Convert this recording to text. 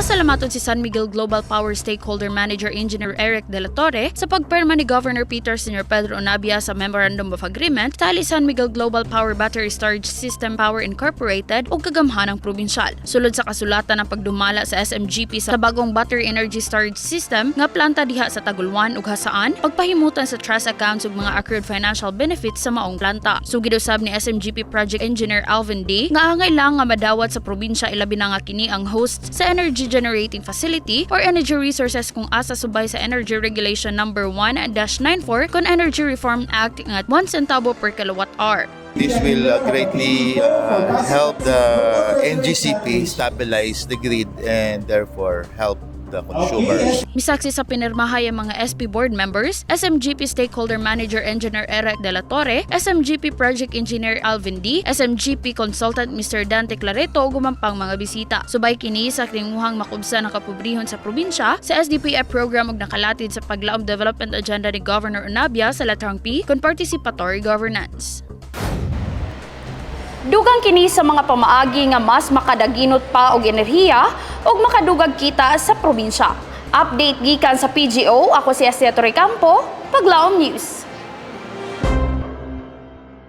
Nagpasalamatod si San Miguel Global Power Stakeholder Manager Engineer Eric De La Torre sa pagperma ni Governor Peter Sr. Pedro Onabia sa Memorandum of Agreement tali San Miguel Global Power Battery Storage System Power Incorporated o kagamhanang probinsyal. Sulod sa kasulatan ng pagdumala sa SMGP sa bagong battery energy storage system nga planta diha sa Tagulwan ug Hasaan, pagpahimutan sa trust accounts ug mga accrued financial benefits sa maong planta. Sugid usab ni SMGP Project Engineer Alvin D nga angay lang nga madawat sa probinsya ilabi na nga kini ang host sa Energy Generating Facility or Energy Resources kung asa subay sa Energy Regulation No. 1-94 kon Energy Reform Act nga 1 centavo per kilowatt-hour. This will greatly help the NGCP stabilize the grid and therefore help the consumers. Misaksi sa pinirmahay ang mga SP board members, SMGP Stakeholder Manager Engineer Eric De La Torre, SMGP Project Engineer Alvin D, SMGP Consultant Mr. Dante Clareto ug gumampang mga bisita. Subay kini sa tinguhang makubsa ng kapobrehon sa probinsya sa SDPF program ug nakalatid sa paglaom development agenda ni Governor Onabia sa latrang P kon participatory governance. Dugang kini sa mga pamaagi nga mas makadaginot pa og enerhiya ug makadugag kita sa probinsya. Update gikan sa Pgmo, ako si Asia Torrecampo, Paglaom News.